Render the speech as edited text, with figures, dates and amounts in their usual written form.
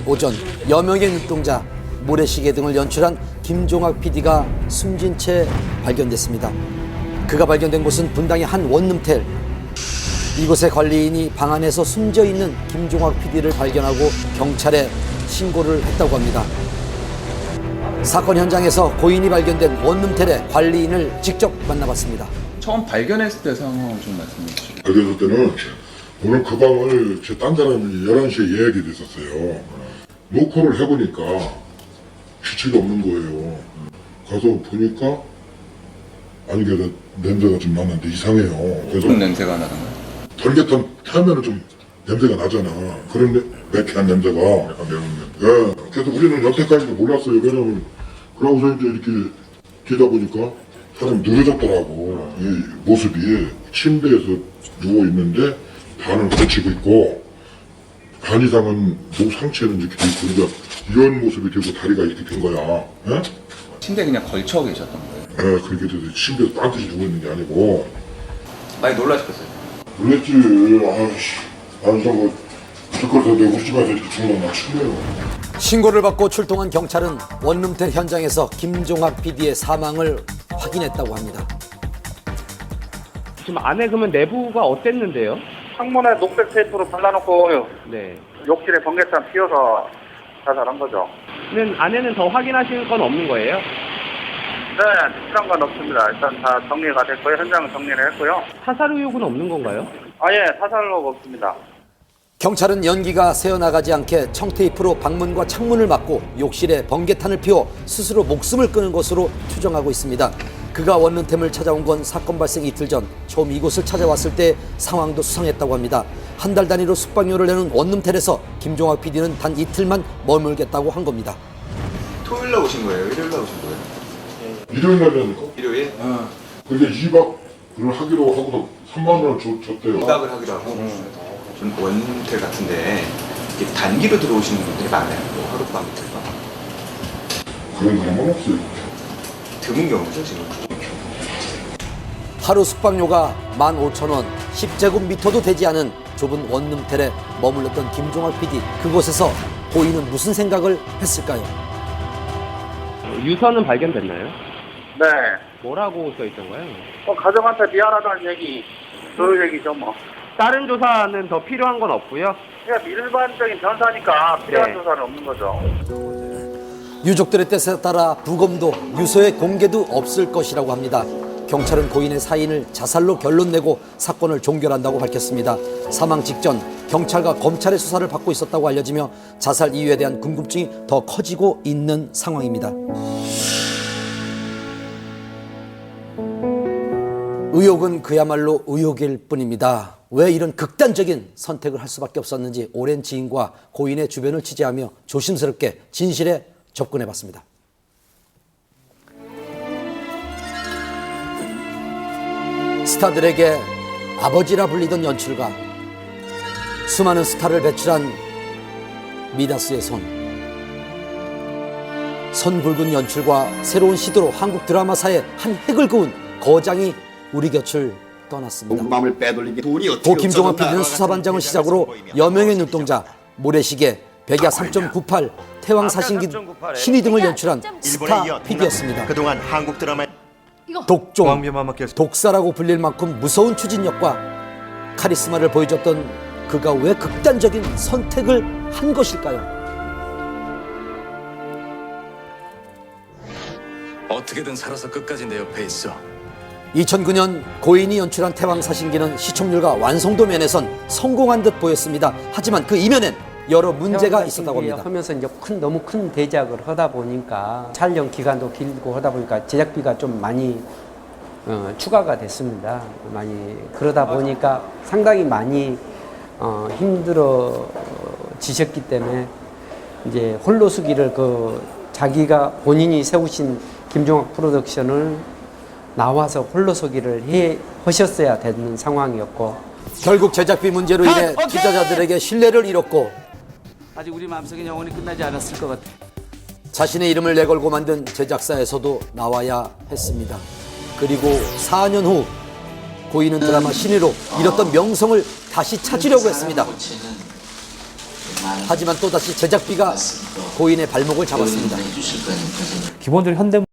오전 여명의 눈동자, 모래시계 등을 연출한 김종학 PD가 숨진 채 발견됐습니다. 그가 발견된 곳은 분당의 한 원룸텔. 이곳의 관리인이 방 안에서 숨져 있는 김종학 PD를 발견하고 경찰에 신고를 했다고 합니다. 사건 현장에서 고인이 발견된 원룸텔의 관리인을 직접 만나봤습니다. 처음 발견했을 때 상황을 좀 말씀해 주시죠. 발견했을 때는 오늘 그 방을 제 딴 사람이 11시에 예약이 됐었어요. 노크를 해보니까 주체가 없는 거예요. 가서 보니까 아니 그 냄새가 좀 나는데 이상해요. 그래서 무슨 냄새가 나던가요? 덜개탄 타면은 좀 냄새가 나잖아. 그런 매캐한 냄새가. 예. 그래서 우리는 여태까지도 몰랐어요. 왜냐면 그러고서 이제 이렇게 뛰다 보니까 사람이 누워졌더라고. 이 모습이 침대에서 누워 있는데 반을 걸치고 있고 반 이상은 목 상체는 이렇게 돼 있고 그러니까 이런 모습이 되고 다리가 이렇게 된 거야. 예? 침대에 그냥 걸쳐 계셨던 거예요? 예, 그렇게 돼서 침대에서 딴뜻이 누워 있는 게 아니고. 많이 놀라셨겠어요? 놀랬지. 아이씨. 아니 저거 그걸 내고 집에서 이렇게 죽는 건 처음이에요. 신고를 받고 출동한 경찰은 원룸텔 현장에서 김종학 PD의 사망을 확인했다고 합니다. 지금 안에 그러면 내부가 어땠는데요? 창문에 녹색 테이프로 발라놓고 네. 욕실에 번개탄 피워서 자살한 거죠. 안에는 더 확인하실 건 없는 거예요? 네, 특별한 건 없습니다. 일단 다 정리가 됐고요. 현장은 정리를 했고요. 사살 의혹은 없는 건가요? 예, 사살로 없습니다. 경찰은 연기가 새어나가지 않게 청테이프로 방문과 창문을 막고 욕실에 번개탄을 피워 스스로 목숨을 끊은 것으로 추정하고 있습니다. 그가 원룸템을 찾아온 건 사건 발생 이틀 전 처음 이곳을 찾아왔을 때 상황도 수상했다고 합니다. 한 달 단위로 숙박료를 내는 원룸텔에서 김종학 PD는 단 이틀만 머물겠다고 한 겁니다. 토요일날 오신 거예요? 일요일날 오신 거예요? 일요일 날이라니까? 일요일? 근데 2박을 하기로 하고서 3만 원을 줬대요. 2박을 하기로 하고 좀 원룸텔 같은데 이게 단기로 들어오시는 분들이 많아요. 뭐 하룻밤 이틀밤. 그런 사람은 없어요. 드문 경우죠 지금. 하루 숙박료가 15,000원, 10제곱미터도 되지 않은 좁은 원룸텔에 머물렀던 김종학 PD. 그곳에서 고인은 무슨 생각을 했을까요? 유서는 발견됐나요? 네. 뭐라고 써 있던가요? 가족한테 미안하다는 얘기, 그 얘기죠 뭐. 다른 조사는 더 필요한 건 없고요. 그냥 일반적인 변사니까 필요한 네. 조사는 없는 거죠. 유족들의 뜻에 따라 부검도 유서의 공개도 없을 것이라고 합니다. 경찰은 고인의 사인을 자살로 결론 내고 사건을 종결한다고 밝혔습니다. 사망 직전 경찰과 검찰의 수사를 받고 있었다고 알려지며 자살 이유에 대한 궁금증이 더 커지고 있는 상황입니다. 의혹은 그야말로 의혹일 뿐입니다. 왜 이런 극단적인 선택을 할 수밖에 없었는지 오랜 지인과 고인의 주변을 취재하며 조심스럽게 진실에 접근해봤습니다. 스타들에게 아버지라 불리던 연출가, 수많은 스타를 배출한 미다스의 손 굵은 연출과 새로운 시도로 한국 드라마사의 한 획을 그은 거장이 우리 곁을 떠났습니다. 마음을 빼돌리기 돈이 어떻게 고 김종학 PD는 수사반장을 시작으로 여명의 눈동자, 모래시계, 백야 3.98, 태왕 사신기, 신이 등을 연출한 스타 PD였습니다. 그동안 한국 드라마 독종, 독사라고 불릴 만큼 무서운 추진력과 카리스마를 보여줬던 그가 왜 극단적인 선택을 한 것일까요? 어떻게든 살아서 끝까지 내 옆에 있어. 2009년 고인이 연출한 태왕 사신기는 시청률과 완성도 면에선 성공한 듯 보였습니다. 하지만 그 이면엔 여러 문제가 있었다고 합니다. 하면서 이제 너무 큰 대작을 하다 보니까 촬영 기간도 길고 하다 보니까 제작비가 좀 많이 추가가 됐습니다. 많이 그러다 보니까 상당히 많이 힘들어지셨기 때문에 이제 홀로서기를 자기가 본인이 세우신 김종학 프로덕션을 나와서 홀로서기를 하셨어야 되는 상황이었고 결국 제작비 문제로 인해 투자자들에게 신뢰를 잃었고 아직 우리 마음속에 영원히 끝나지 않았을 것 같아. 자신의 이름을 내걸고 만든 제작사에서도 나와야 했습니다. 그리고 4년 후 고인은 드라마 신의로 잃었던 명성을 다시 찾으려고 했습니다. 하지만 또다시 제작비가 고인의 발목을 잡았습니다. 기본적으로 현대물